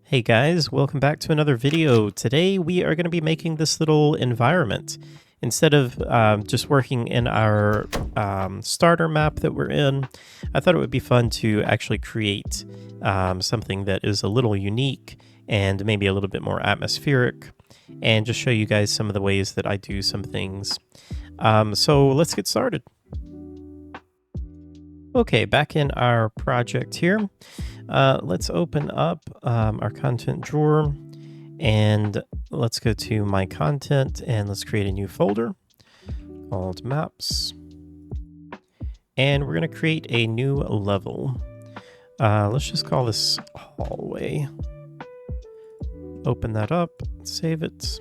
Hey guys, welcome back to another video. Today we are going to be making this little environment. Instead of just working in our starter map that we're in, I thought it would be fun to actually create something that is a little unique and maybe a little bit more atmospheric, and just show you guys some of the ways that I do some things. So let's get started. Okay, back in our project here. Let's open up our content drawer and let's go to my content and let's create a new folder called maps. And we're going to create a new level. Let's just call this hallway. Open that up, save it.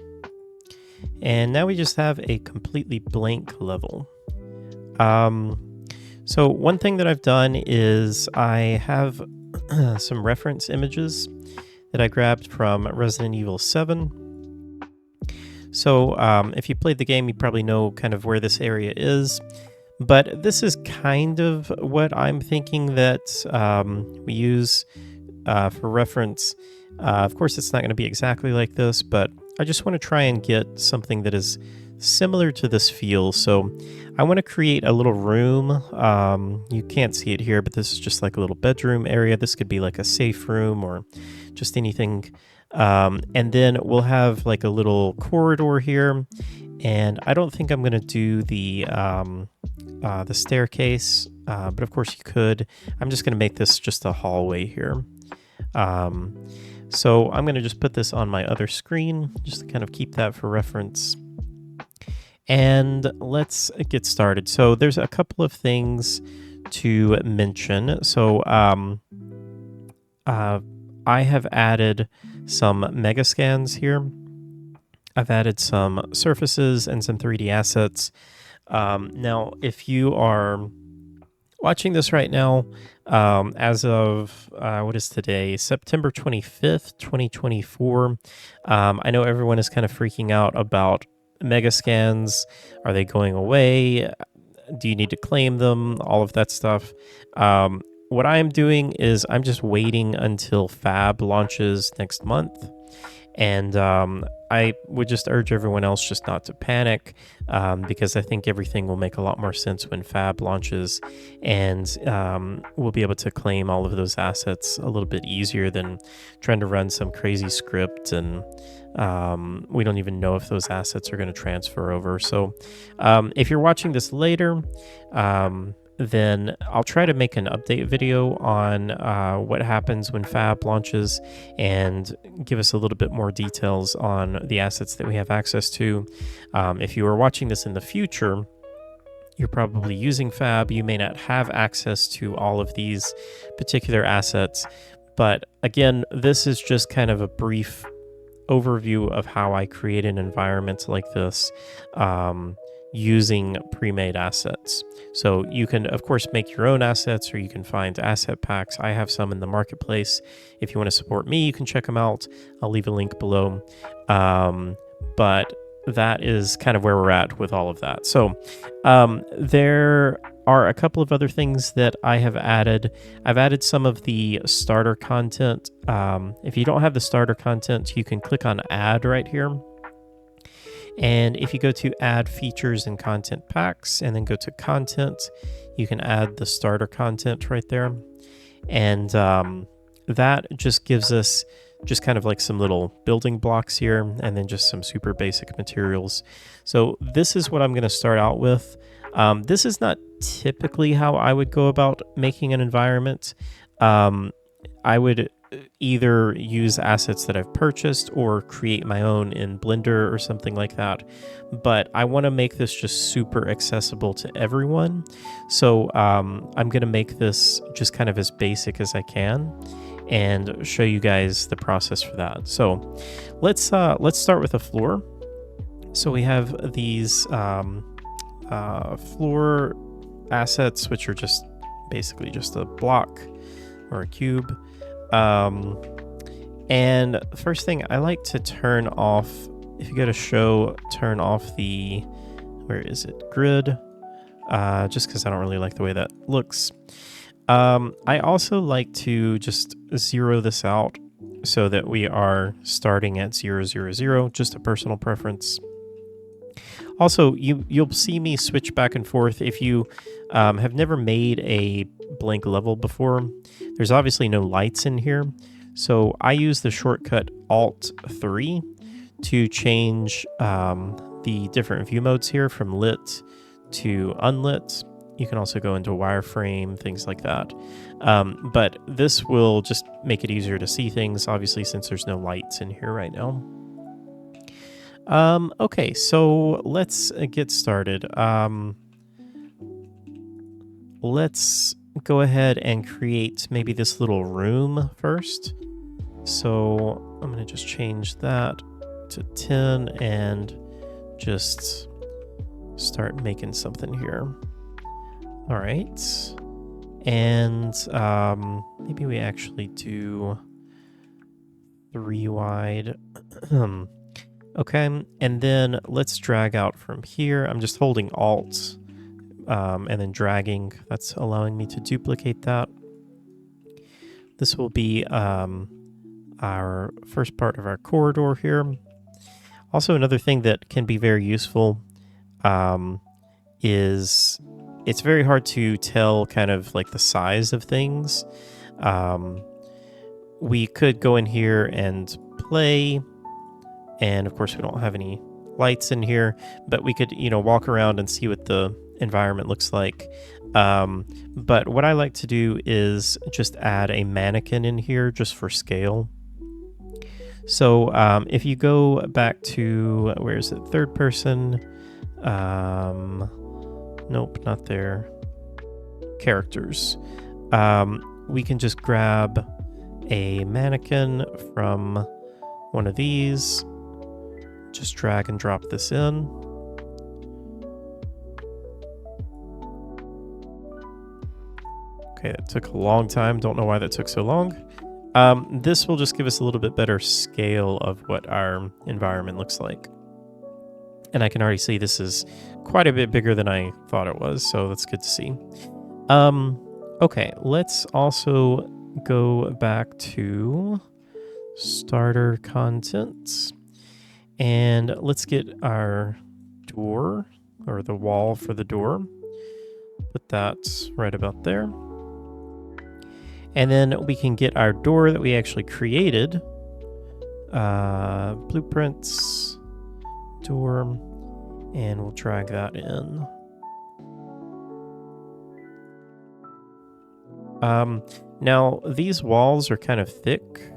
And now we just have a completely blank level. So one thing that I've done is I have some reference images that I grabbed from Resident Evil 7. So if you played the game, you probably know kind of where this area is. But this is kind of what I'm thinking that we use for reference. Of course, it's not going to be exactly like this, but I just want to try and get something that is similar to this feel. So I want to create a little room. You can't see it here, but this is just like a little bedroom area. This could be like a safe room or just anything. And then we'll have like a little corridor here. And I don't think I'm going to do the staircase, but of course you could. I'm just going to make this just a hallway here. So I'm going to just put this on my other screen just to kind of keep that for reference. And let's get started. So there's a couple of things to mention. So I have added some mega scans here. I've added some surfaces and some 3D assets. Now, if you are watching this right now, as of, what is today? September 25th, 2024. I know everyone is kind of freaking out about mega scans. Are they going away? Do you need to claim them? All of that stuff. What I am doing is I'm just waiting until Fab launches next month. And I would just urge everyone else just not to panic, because I think everything will make a lot more sense when Fab launches, and we'll be able to claim all of those assets a little bit easier than trying to run some crazy script, and we don't even know if those assets are going to transfer over. So if you're watching this later, then I'll try to make an update video on what happens when Fab launches and give us a little bit more details on the assets that we have access to. If you are watching this in the future, you're probably using Fab. You may not have access to all of these particular assets. But again, this is just kind of a brief overview of how I create an environment like this, using pre-made assets. So you can, of course, make your own assets, or you can find asset packs. I have some in the marketplace. If you want to support me, you can check them out. I'll leave a link below. But that is kind of where we're at with all of that. So there are a couple of other things that I have added. I've added some of the starter content. If you don't have the starter content, you can click on add right here. And if you go to add features and content packs and then go to content, you can add the starter content right there. And that just gives us just kind of like some little building blocks here, and then just some super basic materials. So this is what I'm going to start out with. This is not typically how I would go about making an environment. I would either use assets that I've purchased or create my own in Blender or something like that. But I want to make this just super accessible to everyone. So I'm going to make this just kind of as basic as I can and show you guys the process for that. So let's start with a floor. So we have these floor assets, which are just basically just a block or a cube. And first thing, I like to turn off, if you go to show, turn off the, where is it, grid, just because I don't really like the way that looks. I also like to just zero this out so that we are starting at 000, just a personal preference. Also, you'll see me switch back and forth if you have never made a blank level before. There's obviously no lights in here, so I use the shortcut Alt 3 to change the different view modes here from lit to unlit. You can also go into wireframe, things like that. But this will just make it easier to see things, obviously, since there's no lights in here right now. Okay, so let's get started. Let's go ahead and create maybe this little room first. So I'm going to just change that to 10 and just start making something here. All right. And maybe we actually do 3 wide. Okay, and then let's drag out from here. I'm just holding Alt and then dragging. That's allowing me to duplicate that. This will be our first part of our corridor here. Also, another thing that can be very useful is it's very hard to tell kind of like the size of things. We could go in here and play, and of course we don't have any lights in here, but we could, walk around and see what the environment looks like. But what I like to do is just add a mannequin in here just for scale. So if you go back to, where is it? Third person. Nope, not there. Characters. We can just grab a mannequin from one of these. Just drag and drop this in. Okay, that took a long time. Don't know why that took so long. This will just give us a little bit better scale of what our environment looks like. And I can already see this is quite a bit bigger than I thought it was, so that's good to see. Okay, let's also go back to starter content. And let's get our door, or the wall for the door. Put that right about there. And then we can get our door that we actually created. Blueprints, door, and we'll drag that in. Now, these walls are kind of thick.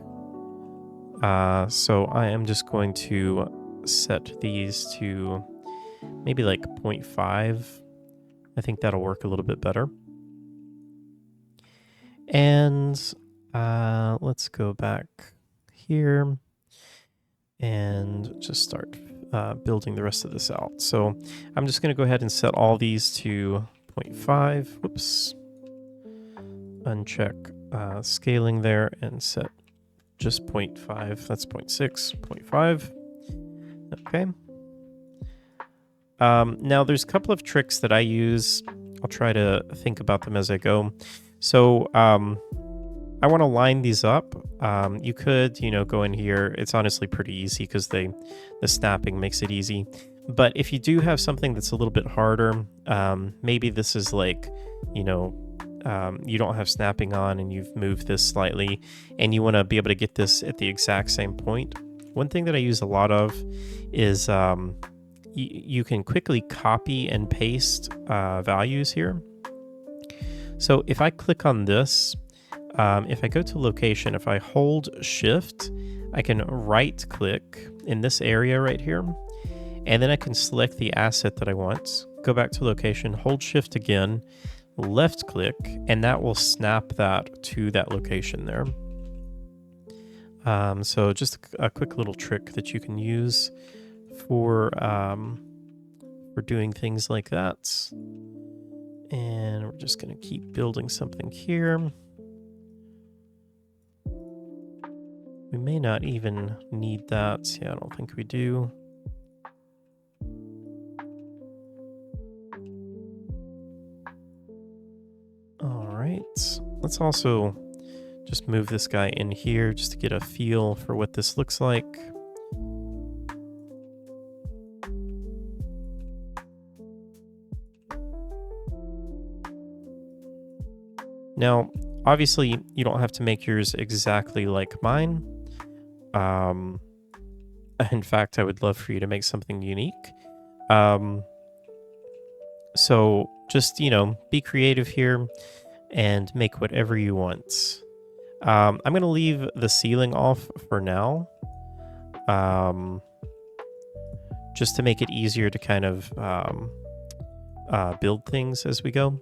So I am just going to set these to maybe like 0.5. I think that'll work a little bit better. And let's go back here and just start building the rest of this out. So I'm just going to go ahead and set all these to 0.5. Whoops. Uncheck scaling there and set just 0.5. That's 0.6, 0.5. Okay. Now there's a couple of tricks that I use. I'll try to think about them as I go. So I want to line these up. You could, go in here. It's honestly pretty easy because the snapping makes it easy. But if you do have something that's a little bit harder, maybe this is like, you don't have snapping on and you've moved this slightly and you want to be able to get this at the exact same point. One thing that I use a lot of is you can quickly copy and paste values here. So if I click on this, if I go to location, if I hold shift, I can right click in this area right here, and then I can select the asset that I want, go back to location, hold shift again, left click, and that will snap that to that location there. So just a quick little trick that you can use for doing things like that. And we're just going to keep building something here. We may not even need that. Yeah, I don't think we do. All right. Let's also Just move this guy in here just to get a feel for what this looks like. Now, obviously, you don't have to make yours exactly like mine. In fact, I would love for you to make something unique. So just, be creative here and make whatever you want. I'm going to leave the ceiling off for now, just to make it easier to kind of build things as we go.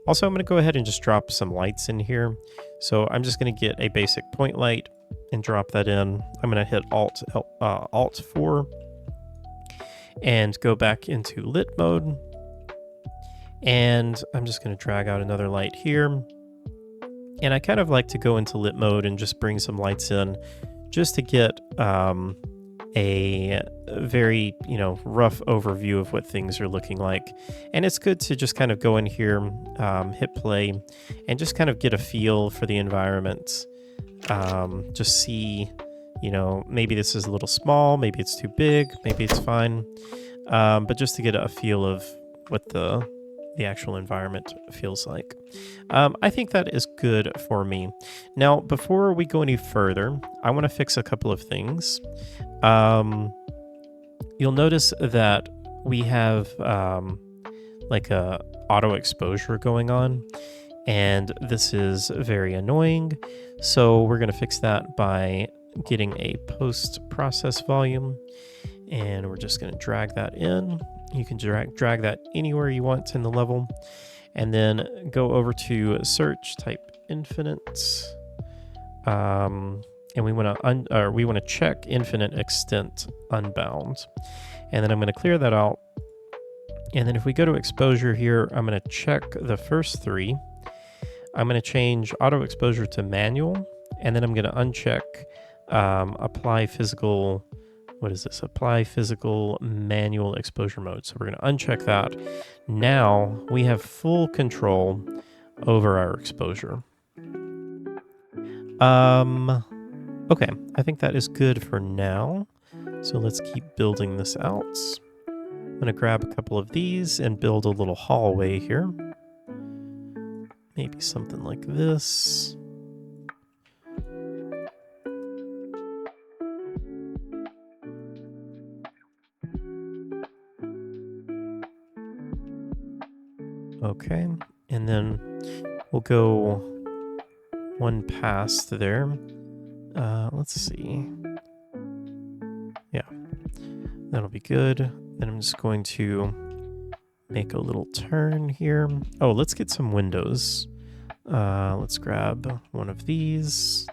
Also, I'm going to go ahead and just drop some lights in here. So I'm just going to get a basic point light and drop that in. I'm going to hit Alt 4 and go back into lit mode. And I'm just going to drag out another light here. And I kind of like to go into lit mode and just bring some lights in just to get a very, rough overview of what things are looking like. And it's good to just kind of go in here, hit play, and just kind of get a feel for the environment. Just see, maybe this is a little small, maybe it's too big, maybe it's fine. But just to get a feel of what the actual environment feels like. I think that is good for me. Now, before we go any further, I want to fix a couple of things. You'll notice that we have like a auto exposure going on, and this is very annoying. So we're going to fix that by getting a post-process volume, and we're just going to drag that in. You can drag that anywhere you want in the level, and then go over to search, type infinite, and we want to check infinite extent unbound, and then I'm going to clear that out. And then if we go to exposure here, I'm going to check the first three. I'm going to change auto exposure to manual, and then I'm going to uncheck apply physical. What is this? Apply physical manual exposure mode. So we're going to uncheck that. Now we have full control over our exposure. Okay, I think that is good for now. So let's keep building this out. I'm going to grab a couple of these and build a little hallway here. Maybe something like this. Okay, and then we'll go one past there. Let's see. Yeah, that'll be good. Then I'm just going to make a little turn here. Oh, let's get some windows. Let's grab one of these.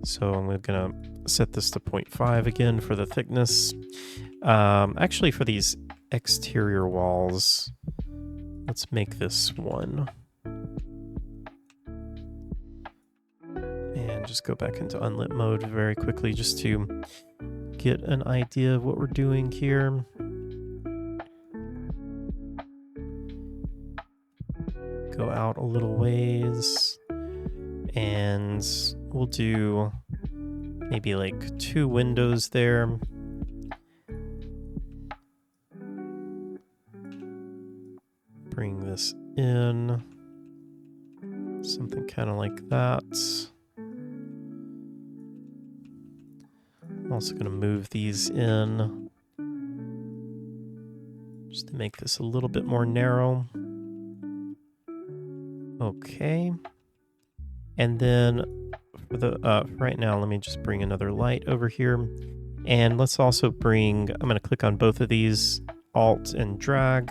So I'm gonna set this to 0.5 again for the thickness. Actually, for these exterior walls, let's make this 1. And just go back into unlit mode very quickly just to get an idea of what we're doing here. Go out a little ways, and we'll do maybe like 2 windows there. Bring this in, something kind of like that. I'm also going to move these in just to make this a little bit more narrow. Okay. And then for the right now, let me just bring another light over here. And let's also bring, I'm going to click on both of these, Alt and drag,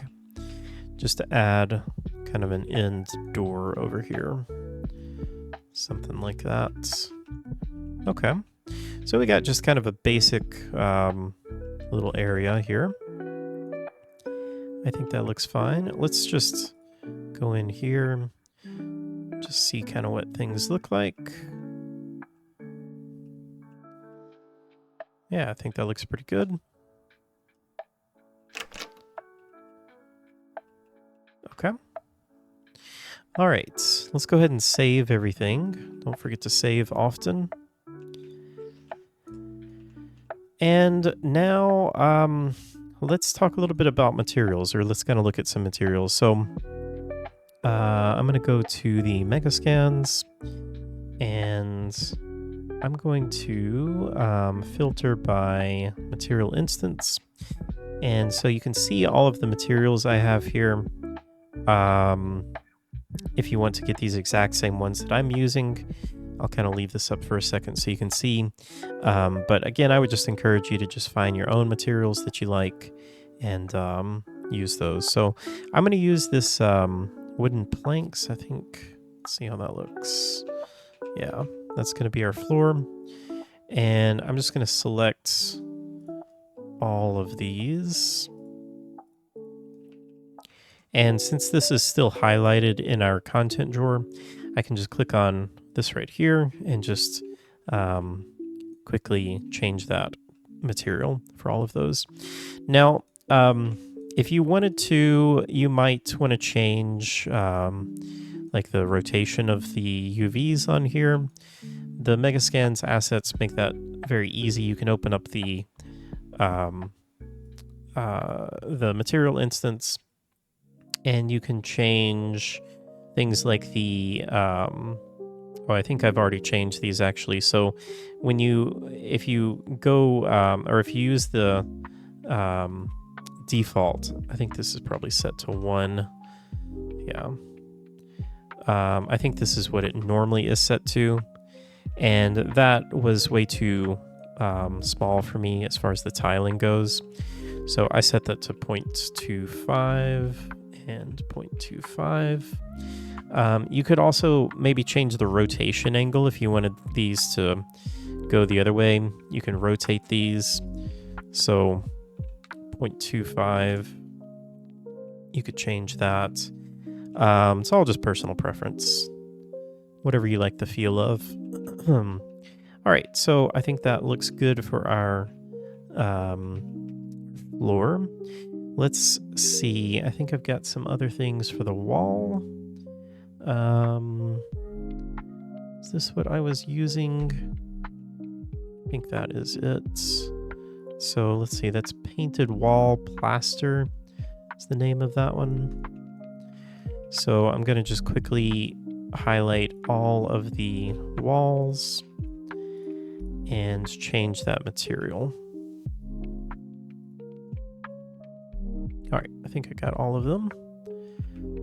just to add kind of an end door over here. Something like that. Okay. So we got just kind of a basic little area here. I think that looks fine. Let's just go in here, just see kind of what things look like. Yeah, I think that looks pretty good. Okay. All right, let's go ahead and save everything. Don't forget to save often. And now, let's talk a little bit about materials, or let's kind of look at some materials. So, I'm going to go to the Megascans, and I'm going to filter by material instance. And so you can see all of the materials I have here. If you want to get these exact same ones that I'm using, I'll kind of leave this up for a second so you can see. But again, I would just encourage you to just find your own materials that you like and use those. So I'm going to use this wooden planks, I think. Let's see how that looks. Yeah, that's going to be our floor. And I'm just going to select all of these. And since this is still highlighted in our content drawer, I can just click on this right here and just quickly change that material for all of those. Now, if you wanted to, you might want to change like the rotation of the UVs on here. The Megascans assets make that very easy. You can open up the material instance, and you can change things like the I think I've already changed these actually. So if you go or if you use the default, I think this is probably set to 1. Yeah. I think this is what it normally is set to, and that was way too small for me as far as the tiling goes. So I set that to 0.25 and 0.25. You could also maybe change the rotation angle if you wanted these to go the other way. You can rotate these. So 0.25, you could change that. It's all just personal preference, whatever you like the feel of. All right, so I think that looks good for our floor. Let's see. I think I've got some other things for the wall. Is this what I was using? I think that is it. So let's see. That's painted wall plaster. That's the name of that one. So I'm going to just quickly highlight all of the walls and change that material. All right, I think I got all of them.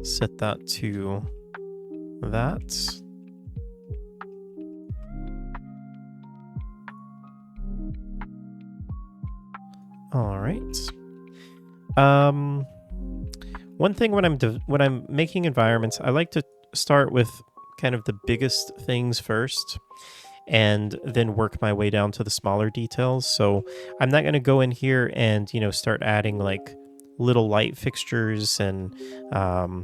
Set that to that. All right. One thing when I'm making environments, I like to start with kind of the biggest things first, and then work my way down to the smaller details. So I'm not going to go in here and start adding like little light fixtures and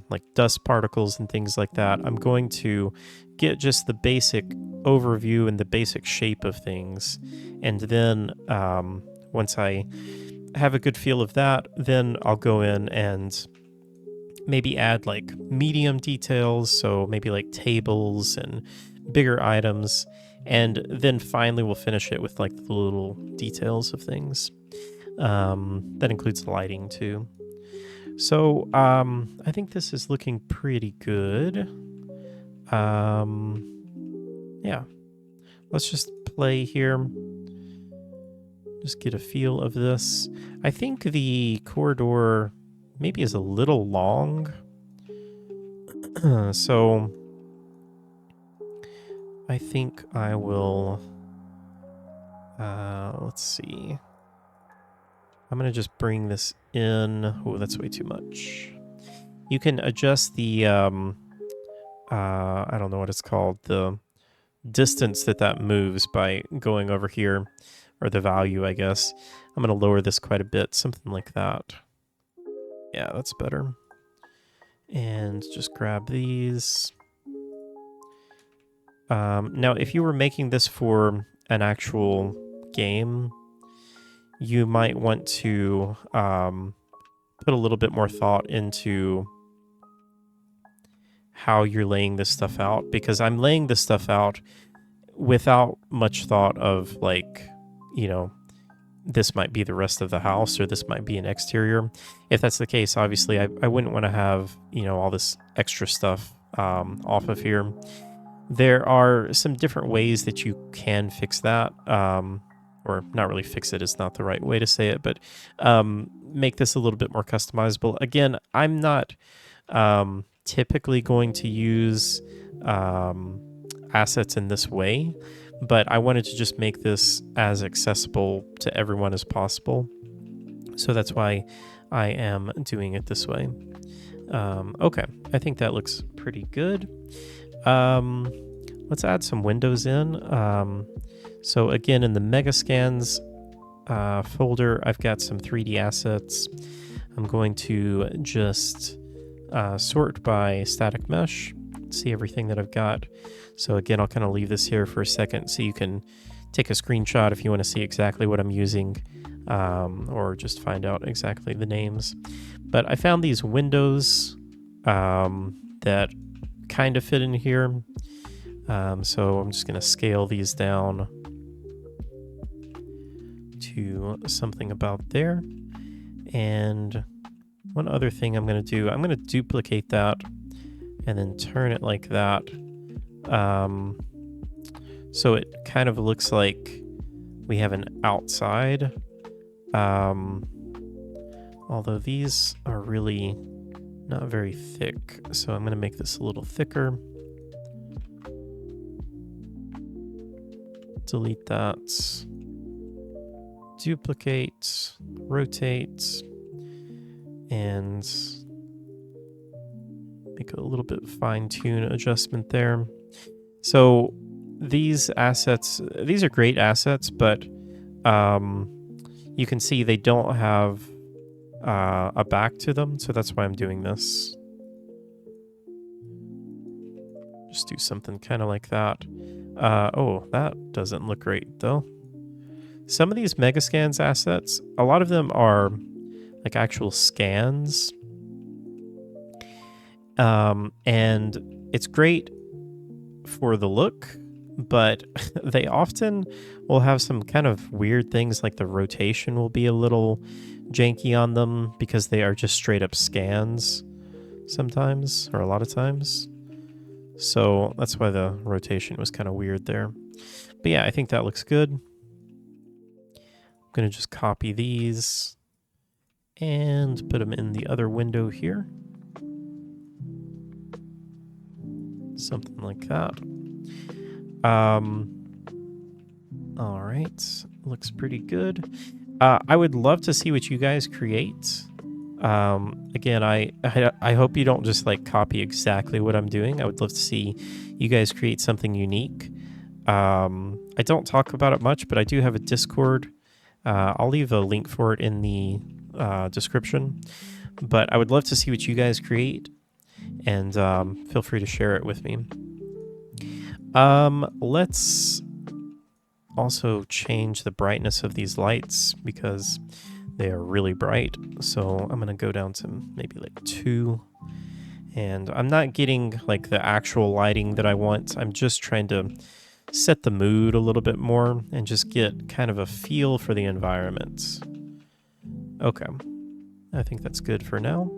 like dust particles and things like that. I'm going to get just the basic overview and the basic shape of things, and then once I have a good feel of that, then I'll go in and maybe add like medium details, so maybe like tables and bigger items, and then finally we'll finish it with like the little details of things. That includes the lighting too. So I think this is looking pretty good. Yeah, let's just play here. Just get a feel of this. I think the corridor maybe is a little long. So I think I will, let's see. I'm going to just bring this in. Oh, that's way too much. You can adjust the, I don't know what it's called, the distance that moves by going over here, or the value, I guess. I'm going to lower this quite a bit, something like that. Yeah, that's better. And just grab these. Now, if you were making this for an actual game, you might want to put a little bit more thought into how you're laying this stuff out, because I'm laying this stuff out without much thought of like, you know, this might be the rest of the house or this might be an exterior. If that's the case, obviously I wouldn't want to have, you know, all this extra stuff off of here. There are some different ways that you can fix that, or not really fix it is not the right way to say it, but make this a little bit more customizable. Again, I'm not typically going to use assets in this way, but I wanted to just make this as accessible to everyone as possible. So that's why I am doing it this way. Okay, I think that looks pretty good. Let's add some windows in. So again, in the Megascans folder, I've got some 3D assets. I'm going to just sort by static mesh, see everything that I've got. So again, I'll kind of leave this here for a second so you can take a screenshot if you want to see exactly what I'm using, or just find out exactly the names. But I found these windows that kind of fit in here. So I'm just going to scale these down to something about there. And one other thing I'm going to do, I'm going to duplicate that and then turn it like that. So it kind of looks like we have an outside. Although these are really not very thick. So I'm going to make this a little thicker. Delete that. Duplicate, rotate, and make a little bit fine-tune adjustment there. So these assets, these are great assets, but you can see they don't have a back to them, so that's why I'm doing this. Just do something kind of like that. Oh, that doesn't look great, though. Some of these Megascans assets, a lot of them are like actual scans. And it's great for the look, but they often will have some kind of weird things, like the rotation will be a little janky on them because they are just straight up scans sometimes, or a lot of times. So that's why the rotation was kind of weird there. But yeah, I think that looks good. I'm going to just copy these and put them in the other window here. Something like that. All right, looks pretty good. I would love to see what you guys create. Again, I hope you don't just like copy exactly what I'm doing. I would love to see you guys create something unique. I don't talk about it much, but I do have a Discord. I'll leave a link for it in the description. But I would love to see what you guys create, and feel free to share it with me. Let's also change the brightness of these lights because they are really bright. So I'm going to go down to maybe like 2. And I'm not getting like the actual lighting that I want. I'm just trying to set the mood a little bit more and just get kind of a feel for the environment. Okay. I think that's good for now.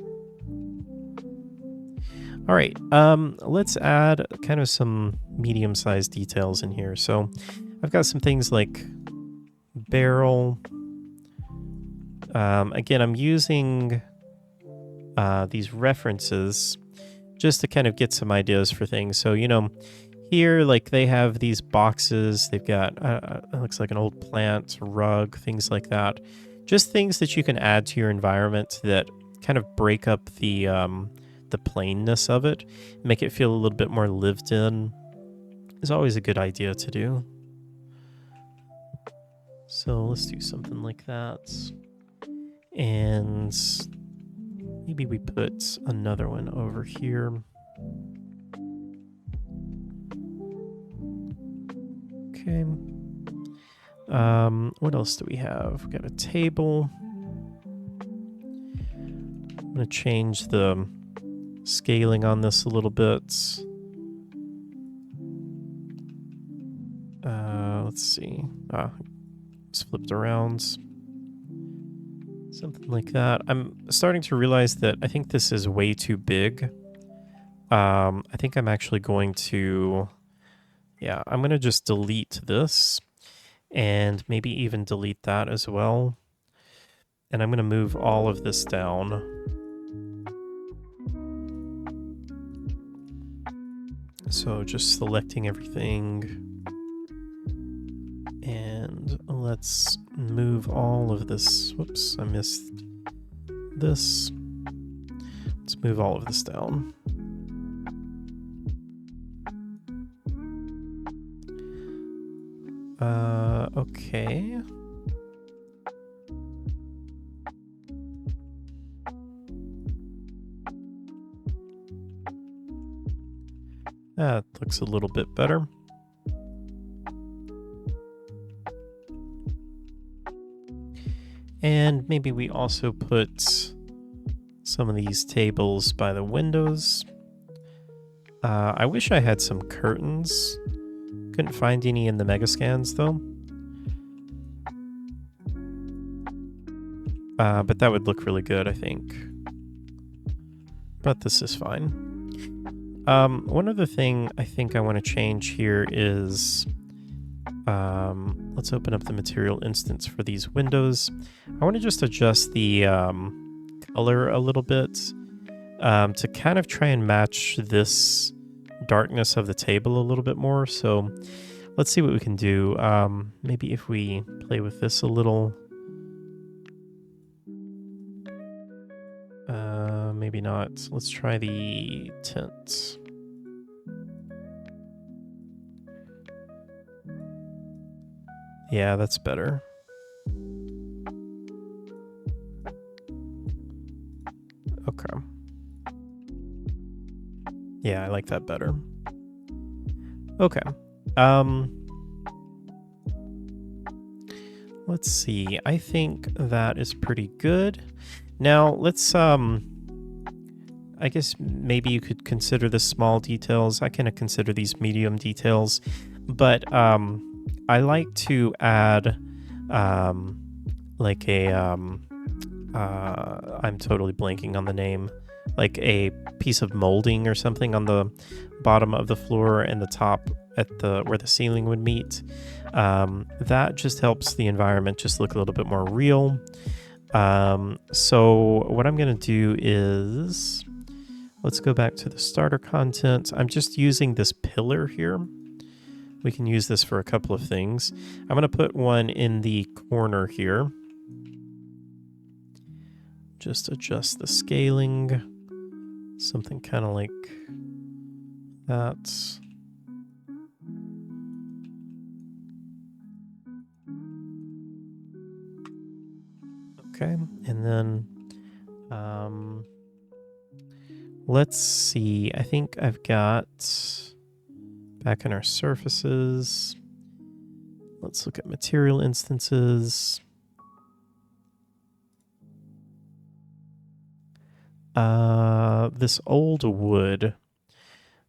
All right, let's add kind of some medium-sized details in here. So I've got some things like barrel. Again, I'm using these references just to kind of get some ideas for things. So, you know, here, like they have these boxes. They've got, it looks like an old plant, rug, things like that. Just things that you can add to your environment that kind of break up the plainness of it, make it feel a little bit more lived in, is always a good idea to do. So let's do something like that. And maybe we put another one over here. Okay. What else do we have? We've got a table. I'm going to change the scaling on this a little bit. Let's see. It's flipped around. Something like that. I'm starting to realize that I think this is way too big. I think I'm actually going to... Yeah, I'm going to just delete this and maybe even delete that as well. And I'm going to move all of this down. So just selecting everything. And let's move all of this. Whoops, I missed this. Let's move all of this down. Okay. That looks a little bit better. And maybe we also put some of these tables by the windows. I wish I had some curtains. Couldn't find any in the Megascans though. But that would look really good, I think. But this is fine. One other thing I think I want to change here is... let's open up the material instance for these windows. I want to just adjust the color a little bit to kind of try and match this darkness of the table a little bit more. So let's see what we can do. Maybe if we play with this a little. Maybe not. Let's try the tint. Yeah, that's better. Okay. Yeah, I like that better. Okay. Let's see. I think that is pretty good. Now, let's I guess maybe you could consider this small details. I kind of consider these medium details, but I like to add like a I'm totally blanking on the name, like a piece of molding or something on the bottom of the floor and the top at the where the ceiling would meet. That just helps the environment just look a little bit more real. So what I'm going to do is, let's go back to the starter content. I'm just using this pillar here. We can use this for a couple of things. I'm going to put one in the corner here. Just adjust the scaling. Something kind of like that. Okay, and then let's see. I think I've got back in our surfaces. Let's look at material instances. This old wood.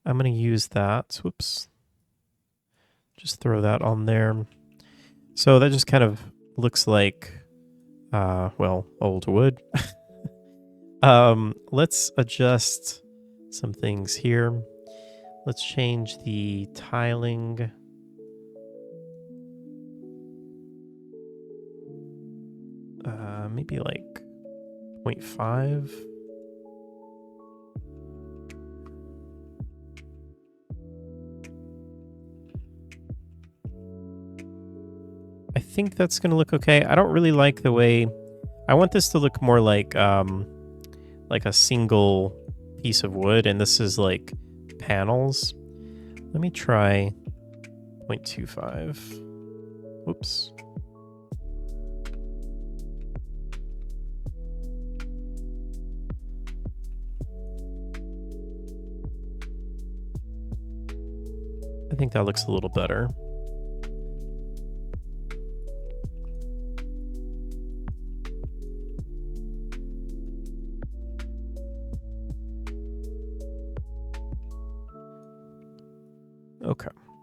I'm going to use that. Whoops. Just throw that on there. So that just kind of looks like, well, old wood. Let's adjust some things here. Let's change the tiling. Maybe like 0.5. I think that's going to look okay. I don't really like the way... I want this to look more like a single piece of wood, and this is like panels. Let me try 0.25. Whoops. I think that looks a little better.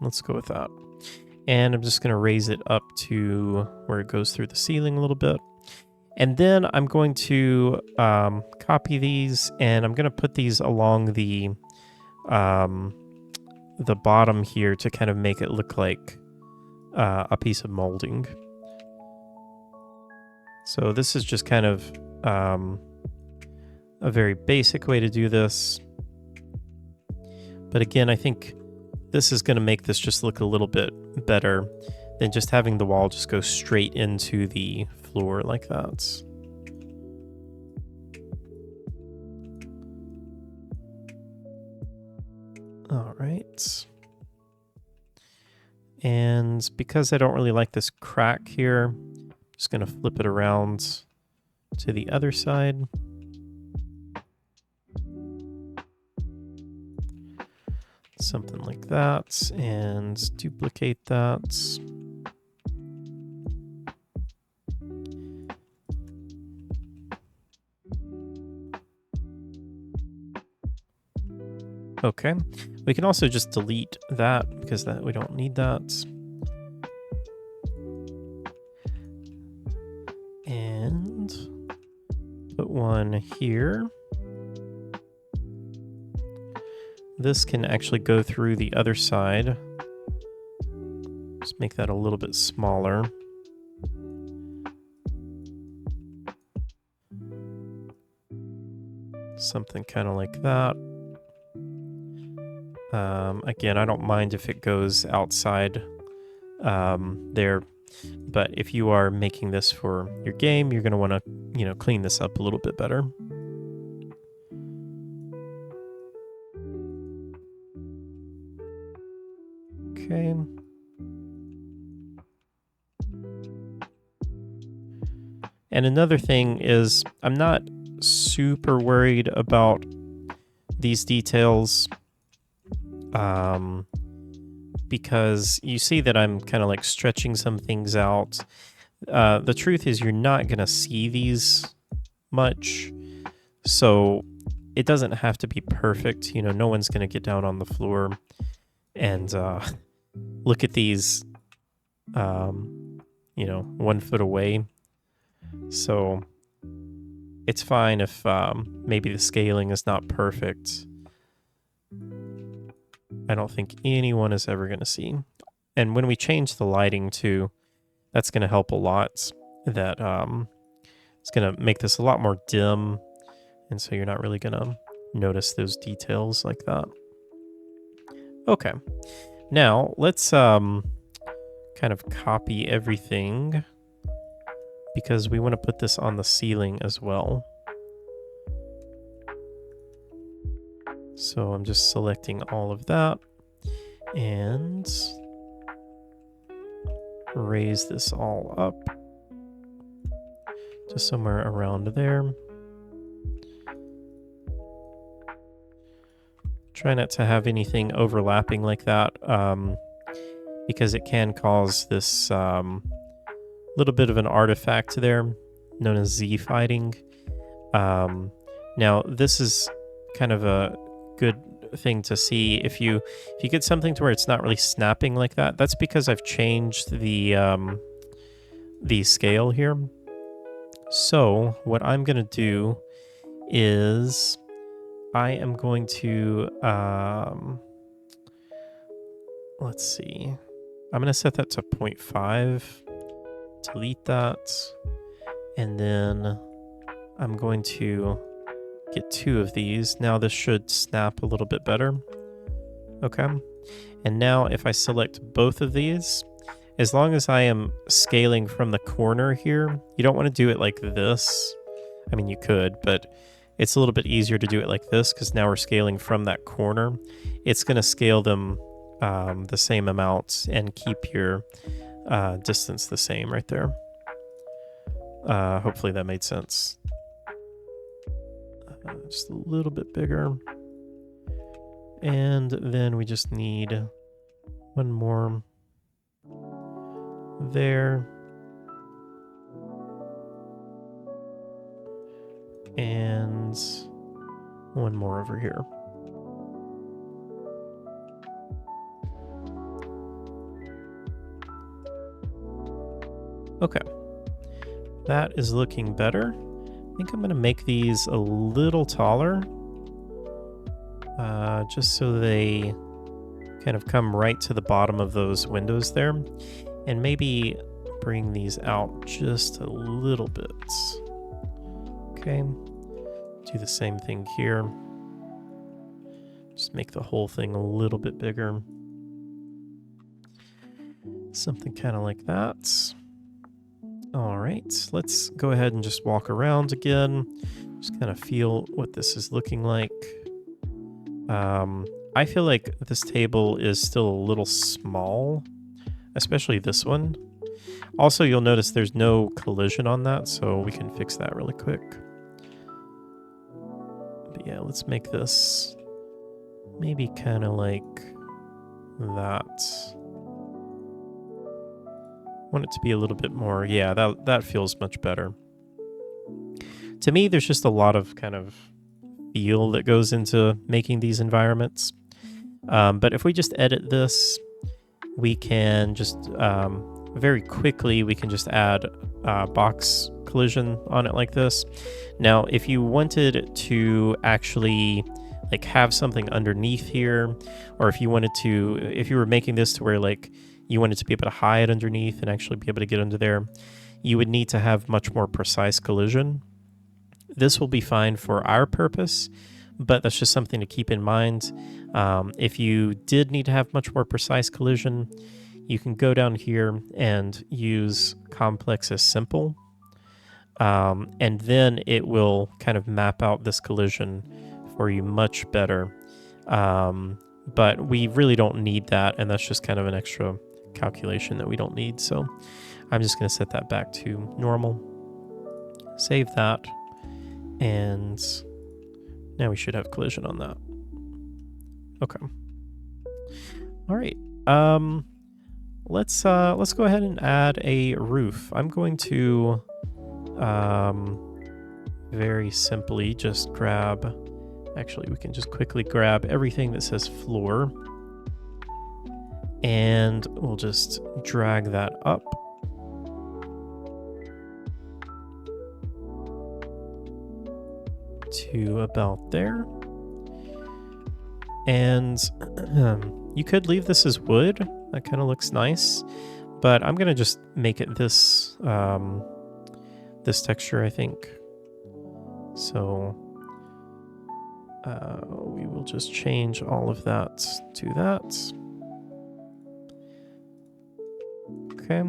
let's go with that. And I'm just going to raise it up to where it goes through the ceiling a little bit. And then I'm going to copy these, and I'm going to put these along the bottom here to kind of make it look like a piece of molding. So this is just kind of a very basic way to do this. But again, I think this is going to make this just look a little bit better than just having the wall just go straight into the floor like that. All right. And because I don't really like this crack here, I'm just going to flip it around to the other side. Something like that, and duplicate that. Okay, we can also just delete that because we don't need that. And put one here. This can actually go through the other side. Just make that a little bit smaller. Something kind of like that. Again, I don't mind if it goes outside there, but if you are making this for your game, you're going to want to, clean this up a little bit better. Okay. And another thing is I'm not super worried about these details because you see that I'm kind of like stretching some things out. The truth is you're not going to see these much, so it doesn't have to be perfect. No one's going to get down on the floor and look at these, 1 foot away. So it's fine if maybe the scaling is not perfect. I don't think anyone is ever going to see. And when we change the lighting too, that's going to help a lot. That it's going to make this a lot more dim, and so you're not really going to notice those details like that. Okay. Now, let's kind of copy everything because we want to put this on the ceiling as well. So I'm just selecting all of that and raise this all up to somewhere around there. Try not to have anything overlapping like that because it can cause this little bit of an artifact there known as Z-fighting. Now, this is kind of a good thing to see. If you get something to where it's not really snapping like that, that's because I've changed the scale here. So what I'm going to do is I am going to, let's see. I'm going to set that to 0.5, delete that, and then I'm going to get 2 of these. Now this should snap a little bit better. Okay. And now if I select both of these, as long as I am scaling from the corner here, you don't want to do it like this. I mean, you could, but it's a little bit easier to do it like this because now we're scaling from that corner. It's going to scale them the same amount and keep your distance the same right there. Hopefully that made sense. Just a little bit bigger. And then we just need one more there. And one more over here. Okay, that is looking better. I think I'm going to make these a little taller, just so they kind of come right to the bottom of those windows there, and maybe bring these out just a little bit. Okay, do the same thing here. Just make the whole thing a little bit bigger. Something kind of like that. All right, let's go ahead and just walk around again. Just kind of feel what this is looking like. I feel like this table is still a little small, especially this one. Also, you'll notice there's no collision on that, so we can fix that really quick. But yeah, let's make this maybe kind of like that. Want it to be a little bit more, yeah, that feels much better. To me, there's just a lot of kind of feel that goes into making these environments. But if we just edit this, we can just very quickly, we can just add box collision on it like this. Now, if you wanted to actually like have something underneath here, or if you were making this to where like you wanted to be able to hide underneath and actually be able to get under there, you would need to have much more precise collision. This will be fine for our purpose, but that's just something to keep in mind. If you did need to have much more precise collision, you can go down here and use complex as simple, and then it will kind of map out this collision for you much better. But we really don't need that, and that's just kind of an extra calculation that we don't need. So I'm just going to set that back to normal, save that, and now we should have collision on that. Okay. All right. Let's go ahead and add a roof. I'm going to very simply just grab, actually we can just quickly grab everything that says floor, and we'll just drag that up. To about there. And you could leave this as wood. That kind of looks nice. But I'm going to just make it this this texture, I think. So we will just change all of that to that. Okay.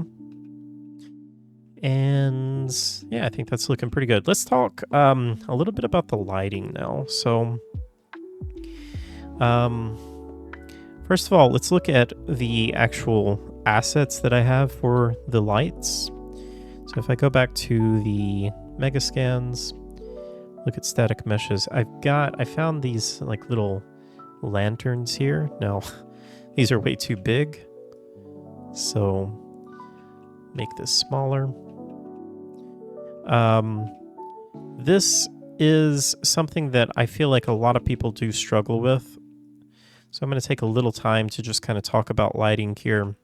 And yeah, I think that's looking pretty good. Let's talk a little bit about the lighting now. So first of all, let's look at the actual assets that I have for the lights. So if I go back to the mega scans, look at static meshes, I found these like little lanterns here. Now, these are way too big, so make this smaller. This is something that I feel like a lot of people do struggle with. So I'm going to take a little time to just kind of talk about lighting here,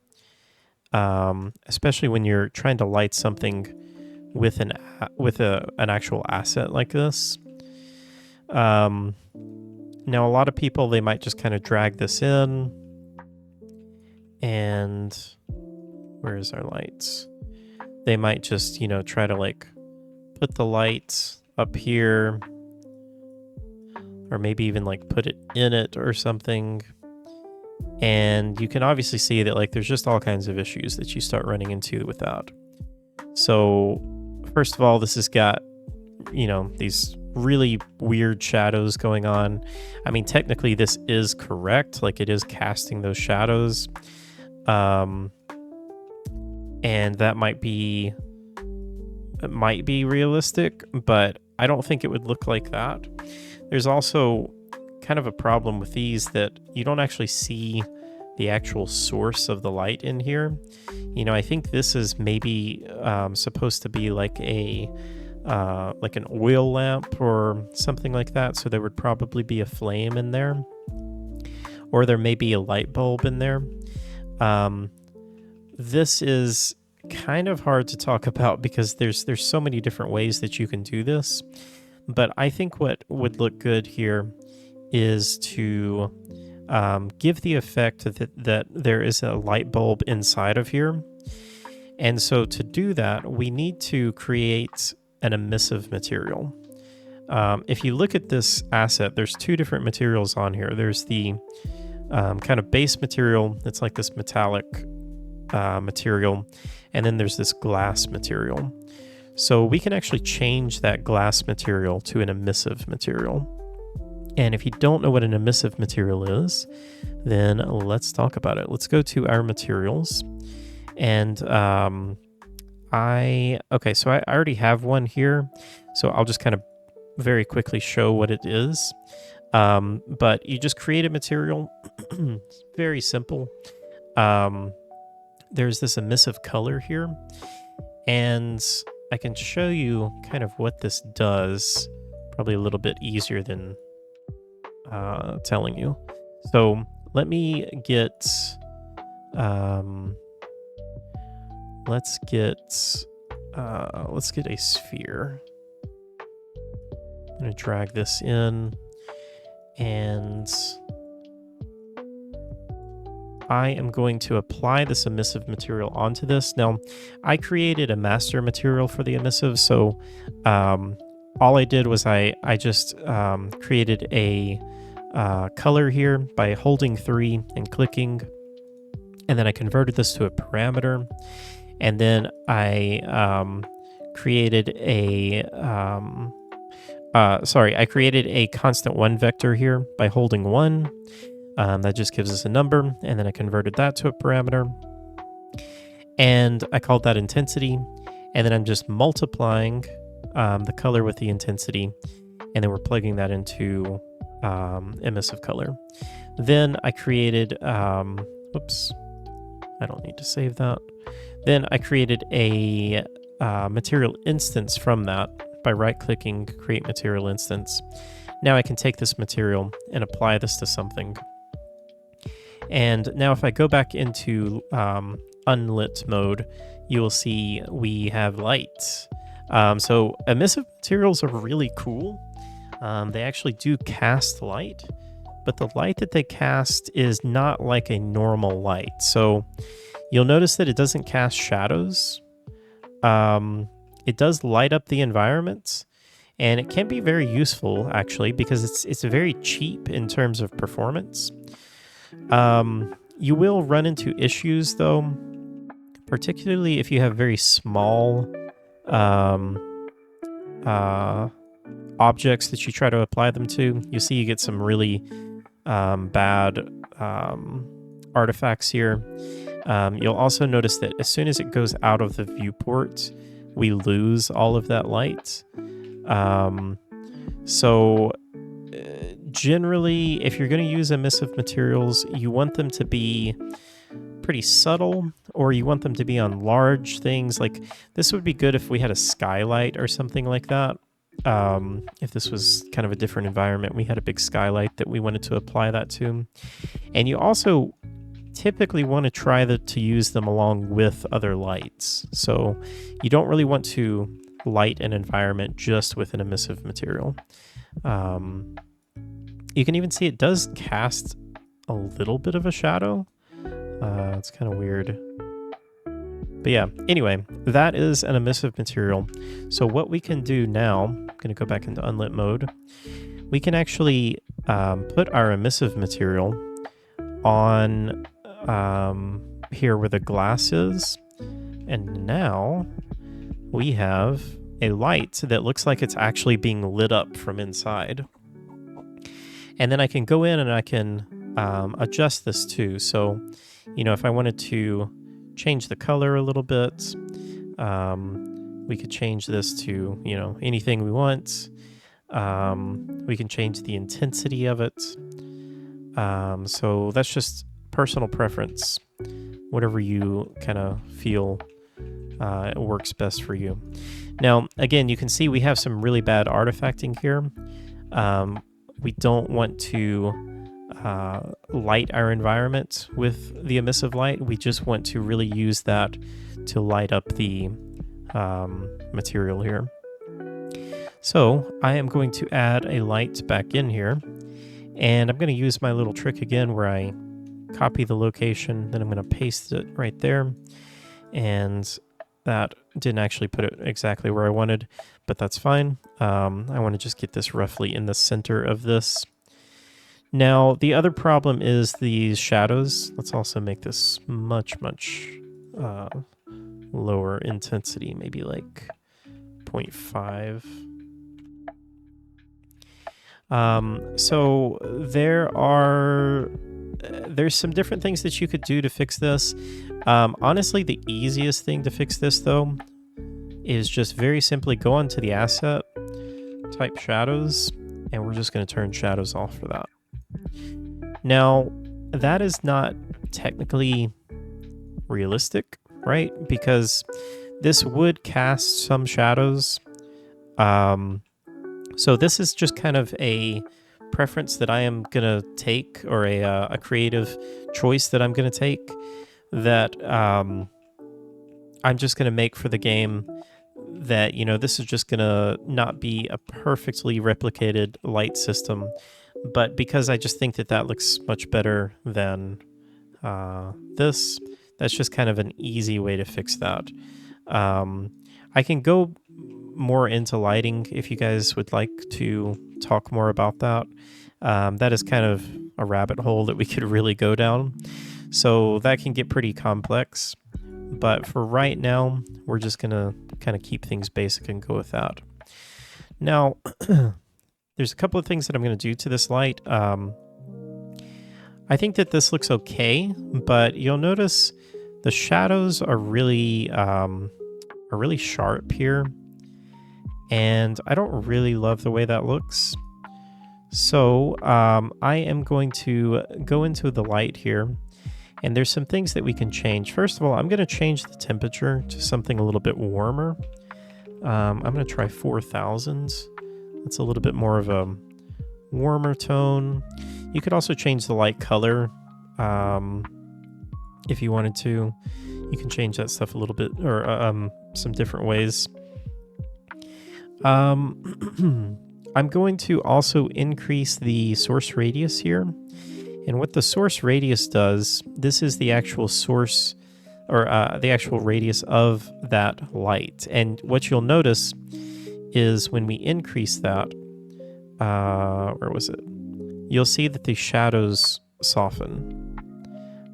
especially when you're trying to light something with an actual asset like this. Now, a lot of people, they might just kind of drag this in, and where's our lights? They might just, try to like put the light up here, or maybe even like put it in it or something. And you can obviously see that like there's just all kinds of issues that you start running into with that. So first of all, this has got, these really weird shadows going on. I mean, technically this is correct. Like it is casting those shadows. And that might be realistic, but I don't think it would look like that. There's also kind of a problem with these that you don't actually see the actual source of the light in here. I think this is maybe supposed to be like an oil lamp or something like that. So there would probably be a flame in there, or there may be a light bulb in there. This is kind of hard to talk about because there's so many different ways that you can do this. But I think what would look good here is to give the effect that there is a light bulb inside of here. And so to do that, we need to create an emissive material. If you look at this asset, there's two different materials on here. There's the kind of base material that's like this metallic material, and then there's this glass material. So we can actually change that glass material to an emissive material. And if you don't know what an emissive material is, then let's talk about it. Let's go to our materials. And so I already have one here. So I'll just kind of very quickly show what it is. But you just create a material. It's very simple. There's this emissive color here. And I can show you kind of what this does. Probably a little bit easier than telling you. So let me get let's get a sphere. I'm gonna drag this in, and I am going to apply this emissive material onto this. Now, I created a master material for the emissive, so all I did was I just created a color here by holding 3 and clicking, and then I converted this to a parameter, and then I created a I created a constant 1 vector here by holding 1. That just gives us a number, and then I converted that to a parameter, and I called that intensity, and then I'm just multiplying the color with the intensity, and then we're plugging that into emissive color. Then I created, oops, I don't need to save that. Then I created a material instance from that by right-clicking, create material instance. Now I can take this material and apply this to something. And now if I go back into unlit mode, you will see we have light. So emissive materials are really cool. They actually do cast light, but the light that they cast is not like a normal light. So you'll notice that it doesn't cast shadows. It does light up the environment, and it can be very useful actually because it's very cheap in terms of performance. You will run into issues though, particularly if you have very small objects that you try to apply them to. You see you get some really bad artifacts here. You'll also notice that as soon as it goes out of the viewport, we lose all of that light. Generally, if you're going to use emissive materials, you want them to be pretty subtle, or you want them to be on large things. Like this would be good if we had a skylight or something like that. If this was kind of a different environment, we had a big skylight that we wanted to apply that to. And you also typically want to try to use them along with other lights. So you don't really want to light an environment just with an emissive material. You can even see it does cast a little bit of a shadow. It's kind of weird. But yeah, anyway, that is an emissive material. So what we can do now, I'm going to go back into unlit mode. We can actually put our emissive material on here where the glass is. And now we have a light that looks like it's actually being lit up from inside. And then I can go in and I can adjust this too. So, you know, if I wanted to change the color a little bit, we could change this to, you know, anything we want. We can change the intensity of it. So that's just personal preference, whatever you kind of feel works best for you. Now, again, you can see we have some really bad artifacting here. We don't want to light our environment with the emissive light. We just want to really use that to light up the material here. So I am going to add a light back in here, and I'm going to use my little trick again where I copy the location, then I'm going to paste it right there, and that didn't actually put it exactly where I wanted, but that's fine. I want to just get this roughly in the center of this. Now, the other problem is these shadows. Let's also make this much lower intensity, maybe like 0.5. So there's some different things that you could do to fix this. Honestly, the easiest thing to fix this though is just very simply go onto the asset, type shadows, and we're just going to turn shadows off for that. Now, that is not technically realistic, right? Because this would cast some shadows. So this is just kind of a preference that I am going to take, or a creative choice that I'm going to take, that I'm just going to make for the game, that, you know, this is just going to not be a perfectly replicated light system, but because I just think that looks much better than this, that's just kind of an easy way to fix that. I can go more into lighting if you guys would like to talk more about that. That is kind of a rabbit hole that we could really go down. So that can get pretty complex. But for right now, we're just going to kind of keep things basic and go with that. Now, there's a couple of things that I'm going to do to this light. I think that this looks okay, but you'll notice the shadows are really sharp here. And I don't really love the way that looks. So I am going to go into the light here, and there's some things that we can change. First of all, I'm going to change the temperature to something a little bit warmer. I'm going to try 4000. That's a little bit more of a warmer tone. You could also change the light color if you wanted to. You can change that stuff a little bit, or some different ways. I'm going to also increase the source radius here. And what the source radius does, this is the actual source, or the actual radius of that light. And what you'll notice is when we increase that, where was it? You'll see that the shadows soften.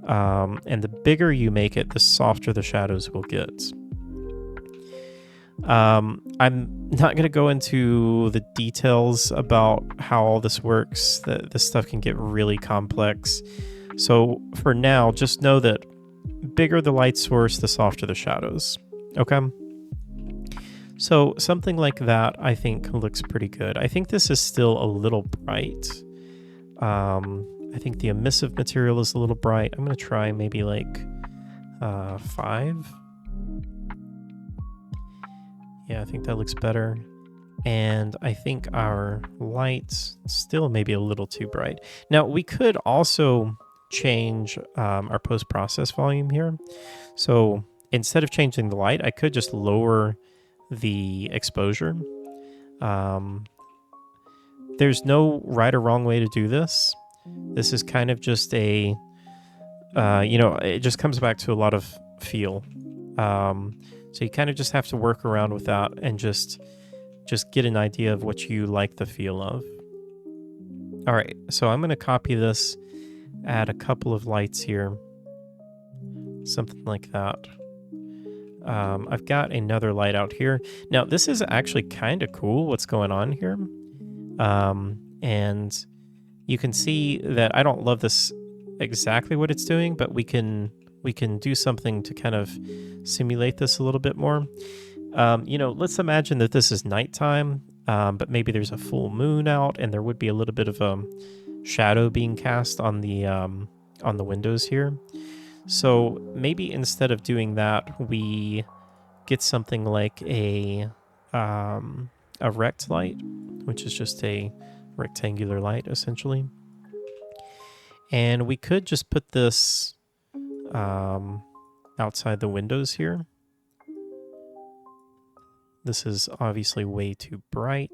And the bigger you make it, the softer the shadows will get. I'm not going to go into the details about how all this works. This stuff can get really complex. So for now, just know that bigger the light source, the softer the shadows. Okay? So something like that, I think, looks pretty good. I think this is still a little bright. I think the emissive material is a little bright. I'm going to try maybe like 5. Yeah, I think that looks better. And I think our light's still maybe a little too bright. Now, we could also change our post-process volume here. So instead of changing the light, I could just lower the exposure. There's no right or wrong way to do this. This is kind of just a, it just comes back to a lot of feel. So you kind of just have to work around with that and just get an idea of what you like the feel of. All right, so I'm going to copy this, add a couple of lights here, something like that. I've got another light out here. Now, this is actually kind of cool what's going on here. And you can see that I don't love this exactly what it's doing, but we can do something to kind of simulate this a little bit more. Let's imagine that this is nighttime, but maybe there's a full moon out, and there would be a little bit of a shadow being cast on the windows here. So maybe instead of doing that, we get something like a rect light, which is just a rectangular light essentially. And we could just put this outside the windows here. This is obviously way too bright.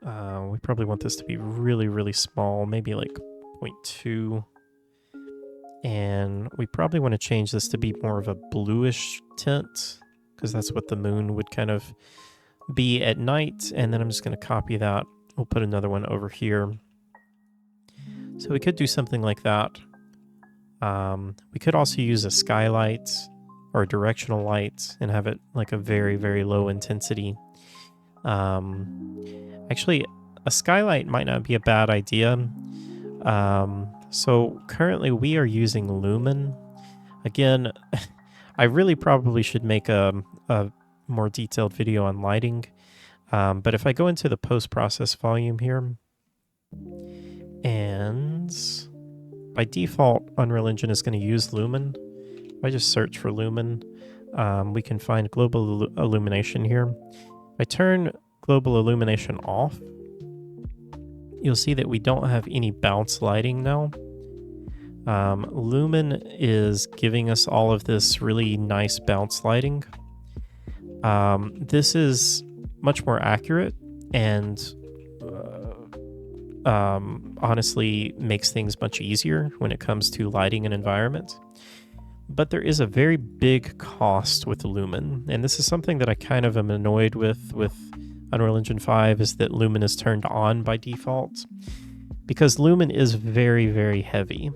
We probably want this to be really, really small, maybe like 0.2. And we probably want to change this to be more of a bluish tint, because that's what the moon would kind of be at night. And then I'm just going to copy that. We'll put another one over here. So we could do something like that. We could also use a skylight or a directional light and have it like a very, very low intensity. Actually, a skylight might not be a bad idea. So currently we are using lumen. Again, I really probably should make a more detailed video on lighting. But if I go into the post-process volume here, and by default, Unreal Engine is going to use lumen. If I just search for lumen, we can find global illumination here. If I turn global illumination off, you'll see that we don't have any bounce lighting now. Lumen is giving us all of this really nice bounce lighting. This is much more accurate and honestly makes things much easier when it comes to lighting an environment. But there is a very big cost with lumen, and this is something that I kind of am annoyed with Unreal Engine 5, is that lumen is turned on by default, because lumen is very, very heavy.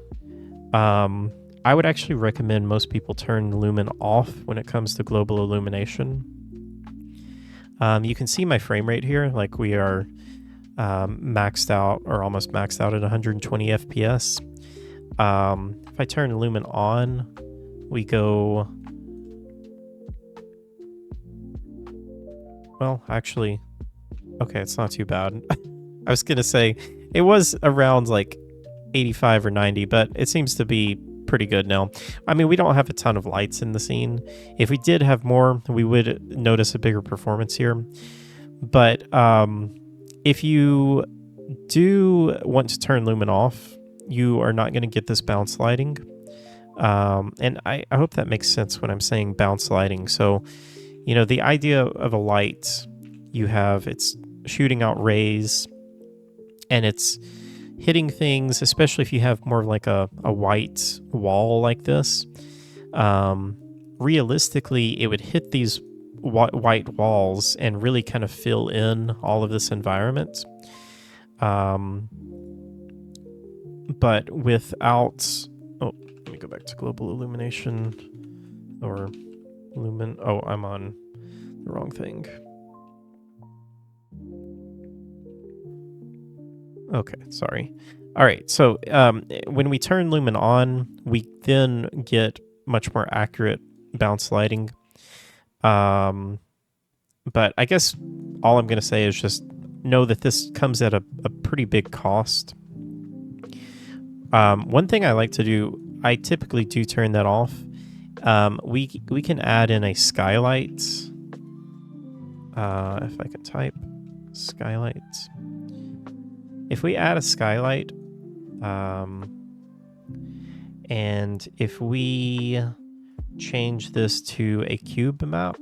I would actually recommend most people turn lumen off when it comes to global illumination. You can see my frame rate here, like we are maxed out or almost maxed out at 120 FPS. If I turn lumen on, we go... Well, actually, okay, it's not too bad. I was going to say it was around like 85 or 90, but it seems to be pretty good now. I mean, we don't have a ton of lights in the scene. If we did have more, we would notice a bigger performance here. But if you do want to turn lumen off, you are not going to get this bounce lighting. And I hope that makes sense when I'm saying bounce lighting. So, you know, the idea of a light, you have, it's shooting out rays and it's hitting things, especially if you have more of like a white wall like this. Realistically, it would hit these white walls and really kind of fill in all of this environment. But without... Oh, let me go back to global illumination or lumen. Oh, I'm on the wrong thing. Okay, sorry. All right, so when we turn lumen on, we then get much more accurate bounce lighting. But I guess all I'm going to say is just know that this comes at a pretty big cost. One thing I like to do, I typically do turn that off. We can add in a skylight. If I can type skylight. If we add a skylight, and if we change this to a cube map,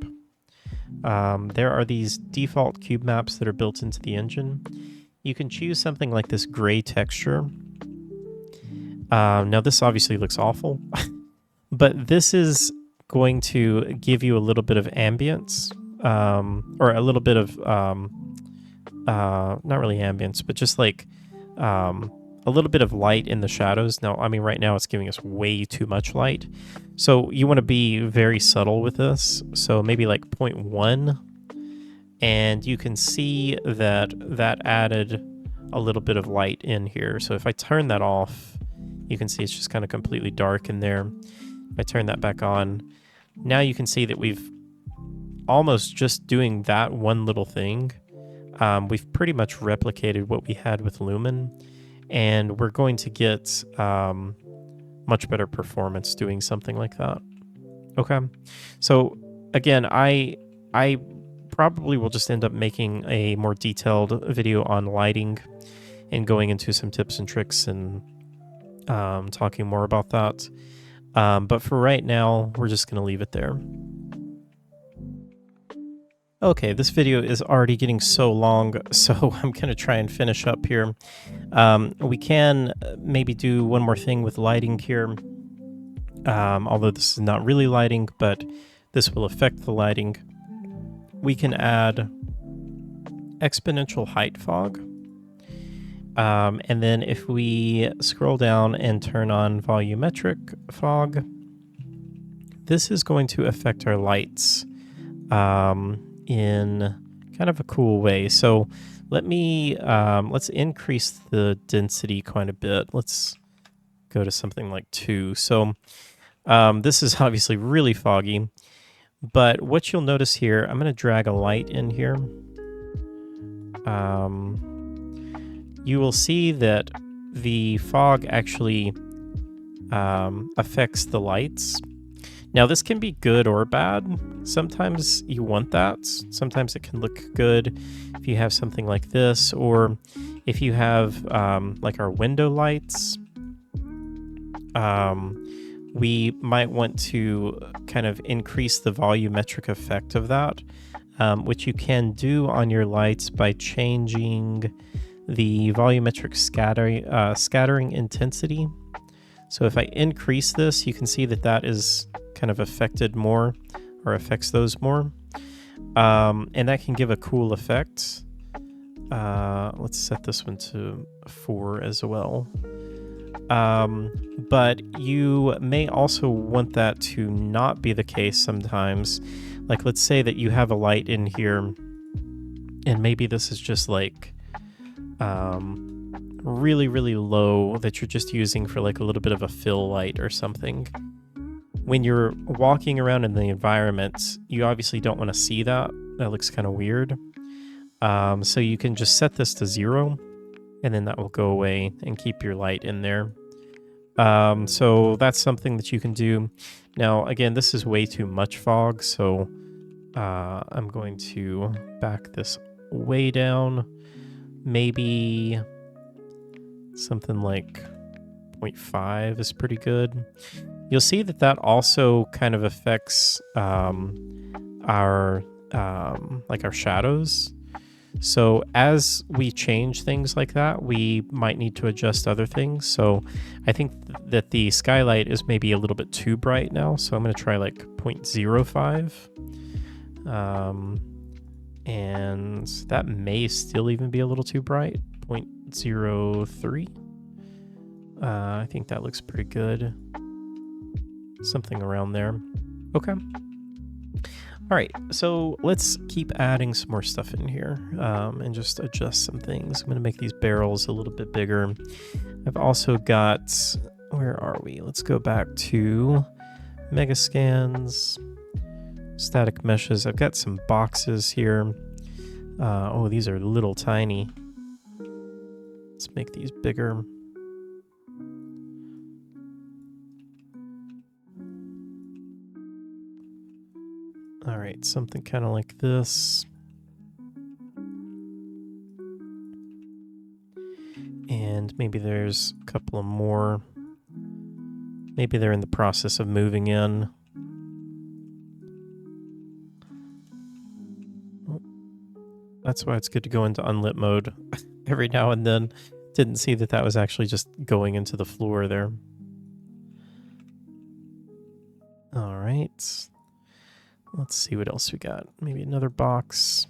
there are these default cube maps that are built into the engine. You can choose something like this gray texture. Now this obviously looks awful, but this is going to give you a little bit of ambience, or a little bit of, not really ambience, but just like a little bit of light in the shadows. Now, I mean, right now it's giving us way too much light. So you want to be very subtle with this. So maybe like 0.1, and you can see that that added a little bit of light in here. So if I turn that off, you can see it's just kind of completely dark in there. If I turn that back on, now you can see that we've almost just doing that one little thing. We've pretty much replicated what we had with lumen, and we're going to get much better performance doing something like that. Okay, so again, I probably will just end up making a more detailed video on lighting and going into some tips and tricks and talking more about that. But for right now, we're just going to leave it there. Okay, this video is already getting so long, so I'm going to try and finish up here. We can maybe do one more thing with lighting here, although this is not really lighting, but this will affect the lighting. We can add exponential height fog. And then if we scroll down and turn on volumetric fog, this is going to affect our lights in kind of a cool way. So let's increase the density quite a bit. Let's go to something like 2. So this is obviously really foggy, but what you'll notice here, I'm going to drag a light in here. You will see that the fog actually affects the lights. Now, this can be good or bad. Sometimes you want that. Sometimes it can look good if you have something like this, or if you have like our window lights. We might want to kind of increase the volumetric effect of that, which you can do on your lights by changing the volumetric scattering intensity. So if I increase this, you can see that that is kind of affected more, or affects those more. And that can give a cool effect. Let's set this one to 4 as well. But you may also want that to not be the case sometimes. Like, let's say that you have a light in here, and maybe this is just like really, really low, that you're just using for like a little bit of a fill light or something. When you're walking around in the environment, you obviously don't want to see that. That looks kind of weird. So you can just set this to 0, and then that will go away and keep your light in there. So that's something that you can do. Now, again, this is way too much fog, so I'm going to back this way down. Maybe something like 0.5 is pretty good. You'll see that that also kind of affects our like our shadows. So as we change things like that, we might need to adjust other things. So I think that the skylight is maybe a little bit too bright now. So I'm going to try like 0.05. And that may still even be a little too bright. 0.03. I think that looks pretty good. Something around there. Okay. All right, so let's keep adding some more stuff in here and just adjust some things. I'm going to make these barrels a little bit bigger. I've also got, where are we? Let's go back to Megascans, static meshes. I've got some boxes here. Oh, these are little tiny. Let's make these bigger. All right, something kind of like this. And maybe there's a couple of more. Maybe they're in the process of moving in. That's why it's good to go into unlit mode every now and then. Didn't see that that was actually just going into the floor there. All right. Let's see what else we got. Maybe another box.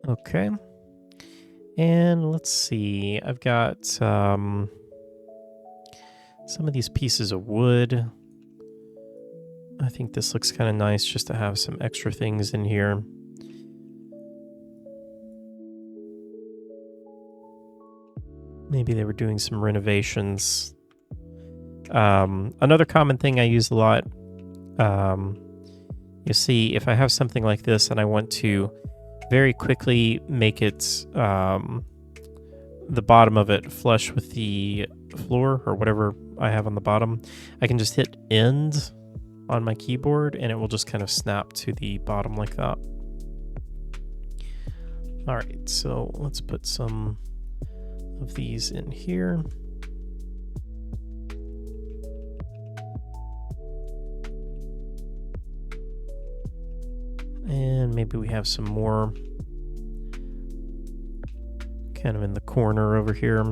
Okay. And let's see. I've got some of these pieces of wood. I think this looks kind of nice just to have some extra things in here. Maybe they were doing some renovations. Another common thing I use a lot, you see, if I have something like this and I want to very quickly make it, the bottom of it flush with the floor or whatever I have on the bottom, I can just hit end on my keyboard and it will just kind of snap to the bottom like that. All right, so let's put some of these in here. And maybe we have some more kind of in the corner over here.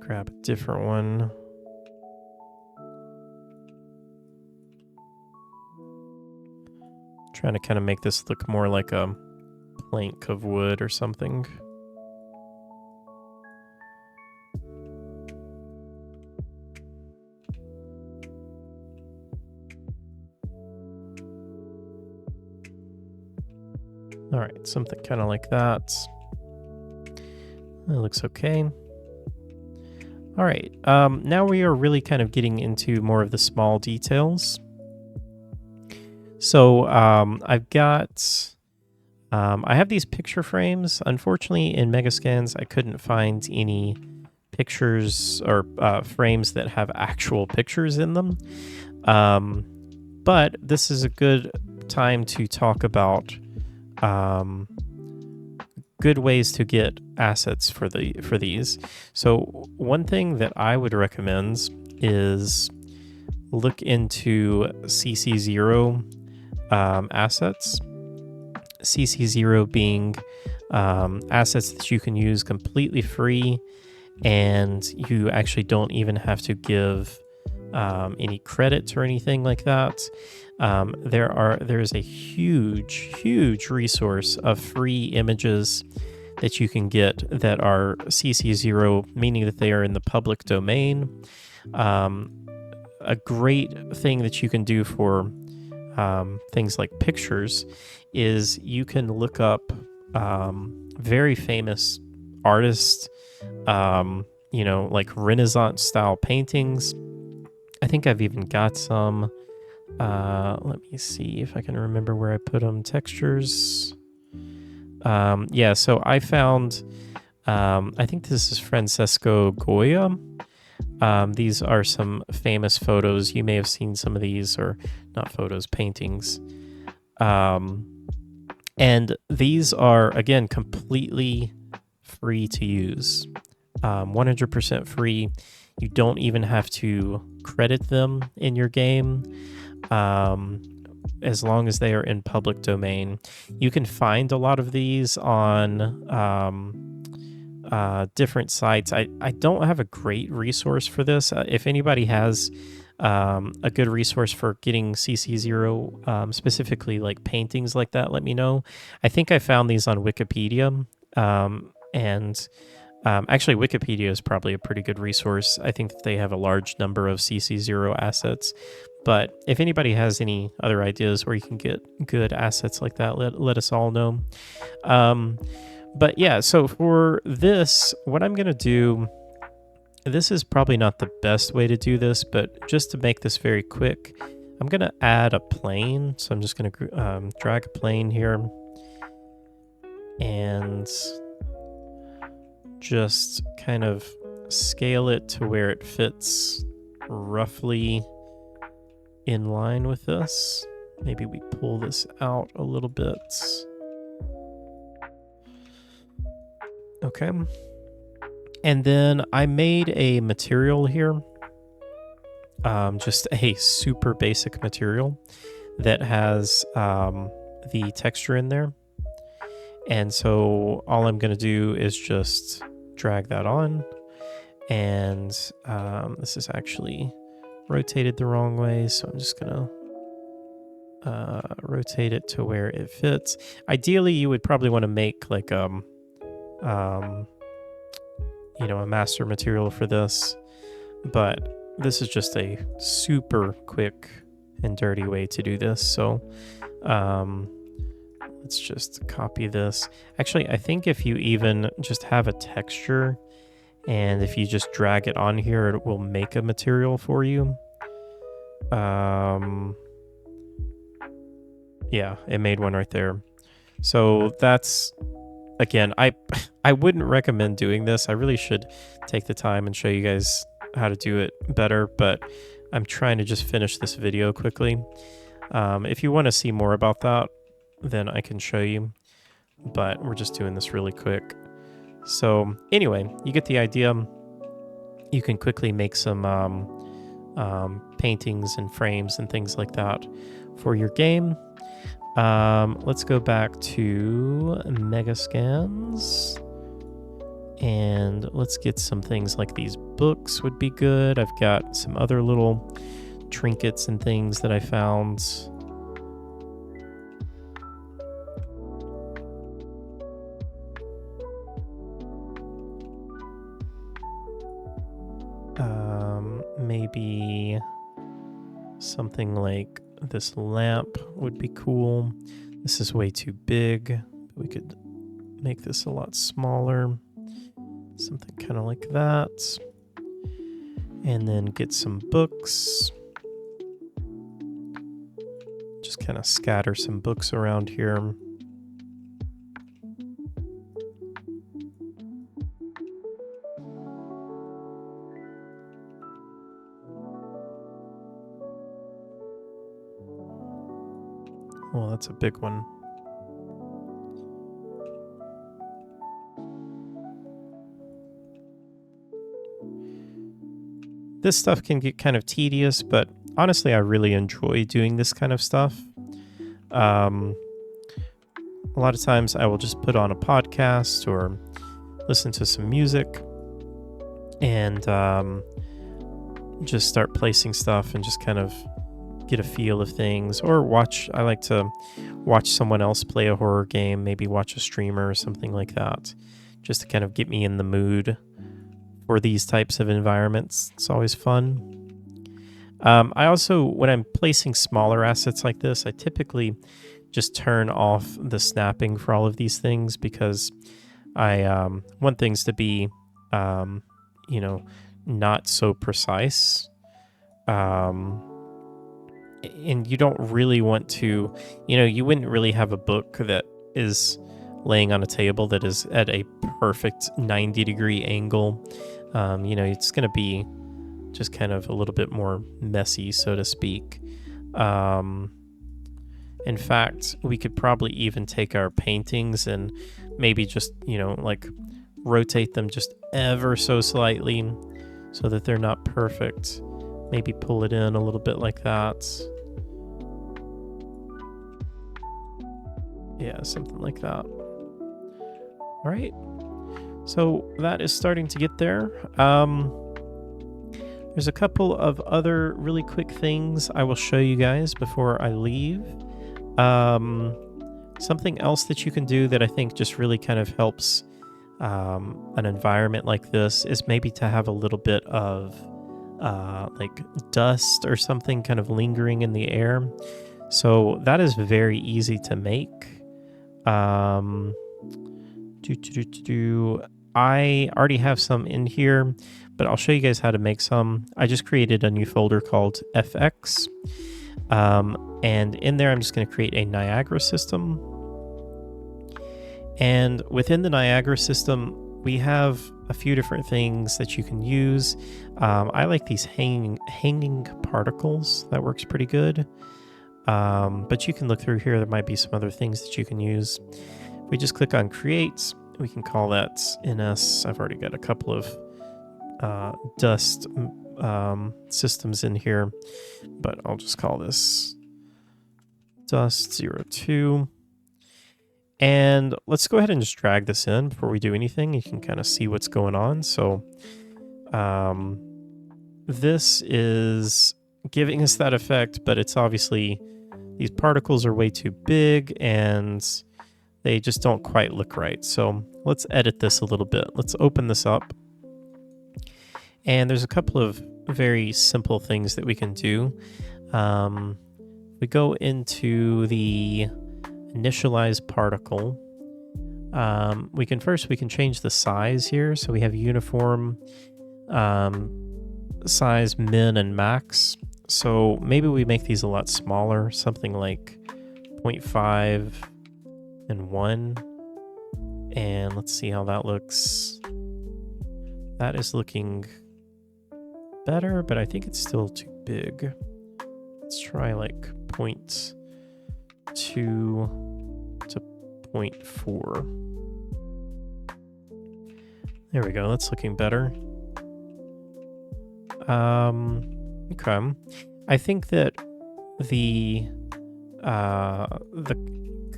Grab a different one. Trying to kind of make this look more like a plank of wood or something. All right, something kind of like that. That looks okay. All right, now we are really kind of getting into more of the small details. So I've got, I have these picture frames. Unfortunately, in Megascans, I couldn't find any pictures or frames that have actual pictures in them. But this is a good time to talk about good ways to get assets for these. So one thing that I would recommend is look into CC0 assets. CC0 being assets that you can use completely free, and you actually don't even have to give any credits or anything like that. There is a huge resource of free images that you can get that are CC0, meaning that they are in the public domain. A great thing that you can do for things like pictures is you can look up very famous artists, like Renaissance style paintings. I think I've even got some. Let me see if I can remember where I put them. Textures. Yeah, so I found, I think this is Francesco Goya. These are some famous photos. You may have seen some of these, or not photos, paintings. And these are, again, completely free to use. 100% free. You don't even have to credit them in your game, as long as they are in public domain. You can find a lot of these on different sites. I don't have a great resource for this. If anybody has a good resource for getting CC0, specifically like paintings like that, let me know. I think I found these on Wikipedia, and actually, Wikipedia is probably a pretty good resource. I think that they have a large number of CC0 assets. But if anybody has any other ideas where you can get good assets like that, let us all know. But yeah, so for this, what I'm going to do, this is probably not the best way to do this, but just to make this very quick, I'm going to add a plane. So I'm just going to drag a plane here and just kind of scale it to where it fits roughly in line with this. Maybe we pull this out a little bit. Okay. And then I made a material here, just a super basic material that has the texture in there. And so all I'm going to do is just drag that on. And this is actually rotated the wrong way, so I'm just going to rotate it to where it fits. Ideally, you would probably want to make like a master material for this, but this is just a super quick and dirty way to do this. So let's just copy this. Actually, I think if you even just have a texture and if you just drag it on here, it will make a material for you. Yeah, it made one right there. So that's, again, I wouldn't recommend doing this. I really should take the time and show you guys how to do it better, but I'm trying to just finish this video quickly. If you want to see more about that, then I can show you, but we're just doing this really quick. So anyway, you get the idea. You can quickly make some paintings and frames and things like that for your game. Let's go back to Megascans. And let's get some things like these books would be good. I've got some other little trinkets and things that I found. Maybe something like this lamp would be cool. This is way too big. We could make this a lot smaller. Something kind of like that. And then get some books. Just kind of scatter some books around here. Well, that's a big one. This stuff can get kind of tedious, but honestly, I really enjoy doing this kind of stuff. A lot of times I will just put on a podcast or listen to some music and just start placing stuff and just kind of get a feel of things, or I like to watch someone else play a horror game, maybe watch a streamer or something like that, just to kind of get me in the mood for these types of environments. It's always fun. I also, when I'm placing smaller assets like this, I typically just turn off the snapping for all of these things because I want things to be, not so precise. And you don't really want to, you wouldn't really have a book that is laying on a table that is at a perfect 90-degree angle. It's going to be just kind of a little bit more messy, so to speak. In fact, we could probably even take our paintings and maybe just, rotate them just ever so slightly so that they're not perfect. Maybe pull it in a little bit like that. Yeah, something like that. All right. So that is starting to get there. There's a couple of other really quick things I will show you guys before I leave. Something else that you can do that I think just really kind of helps an environment like this is maybe to have a little bit of like dust or something kind of lingering in the air. So that is very easy to make. I already have some in here, but I'll show you guys how to make some. I just created a new folder called FX. And in there, I'm just going to create a Niagara system. And within the Niagara system, we have a few different things that you can use. I like these hanging particles. That works pretty good. But you can look through here. There might be some other things that you can use. If we just click on Create, we can call that NS. I've already got a couple of dust systems in here, but I'll just call this Dust 02. And let's go ahead and just drag this in before we do anything. You can kind of see what's going on. So this is giving us that effect, but it's obviously these particles are way too big and they just don't quite look right. So let's edit this a little bit. Let's open this up. And there's a couple of very simple things that we can do. We go into the initialize particle. We can change the size here. So we have uniform size min and max. So maybe we make these a lot smaller, something like 0.5 and 1. And let's see how that looks. That is looking better, but I think it's still too big. Let's try like 0.2 to 0.4. There we go. That's looking better. Okay. I think that the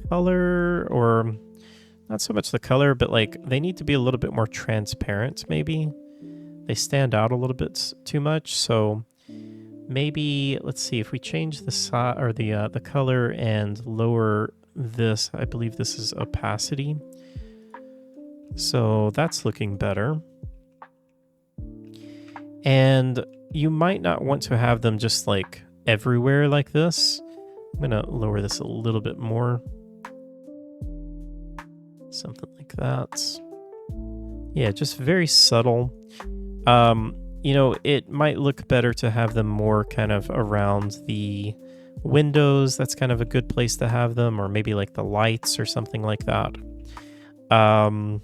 color, or not so much the color, but like they need to be a little bit more transparent. Maybe they stand out a little bit too much. So maybe let's see if we change the size or the color and lower this. I believe this is opacity. So that's looking better. And you might not want to have them just like everywhere like this. I'm going to lower this a little bit more. Something like that. Yeah, just very subtle. You know, it might look better to have them more kind of around the windows. That's kind of a good place to have them, or maybe like the lights or something like that. But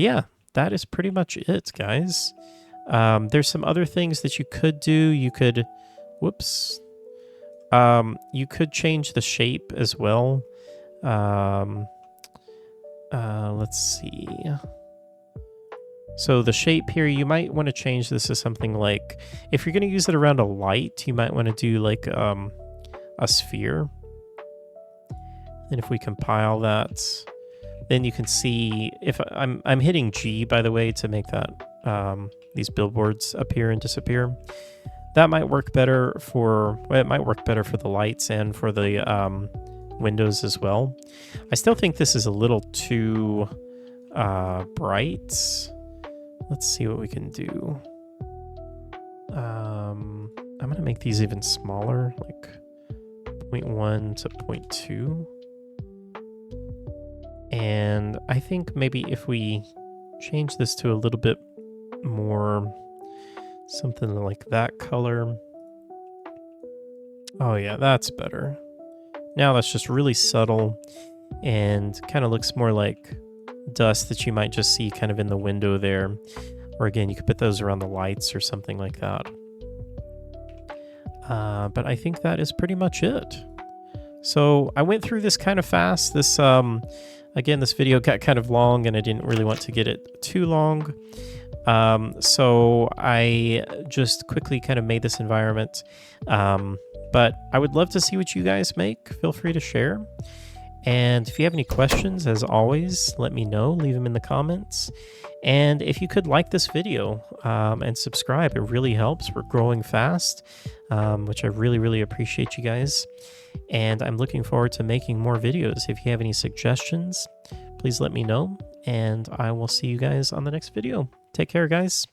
yeah, that is pretty much it, guys. There's some other things that you could do. You could, whoops. You could change the shape as well. Let's see. So the shape here, you might want to change this to something like, if you're going to use it around a light, you might want to do like a sphere. And if we compile that, then you can see, if I'm hitting G, by the way, to make that these billboards appear and disappear. That might work better for, well, it might work better for the lights and for the windows as well. I still think this is a little too bright. Let's see what we can do. I'm going to make these even smaller, like 0.1 to 0.2. And I think maybe if we change this to a little bit more, something like that color. Oh yeah, that's better. Now that's just really subtle and kind of looks more like dust that you might just see kind of in the window there. Or again, you could put those around the lights or something like that. But I think that is pretty much it. So I went through this kind of fast. This, again, this video got kind of long and I didn't really want to get it too long. So I just quickly kind of made this environment. But I would love to see what you guys make. Feel free to share. And if you have any questions, as always, let me know. Leave them in the comments. And if you could like this video and subscribe, it really helps. We're growing fast, which I really, really appreciate you guys. And I'm looking forward to making more videos. If you have any suggestions, please let me know. And I will see you guys on the next video. Take care, guys.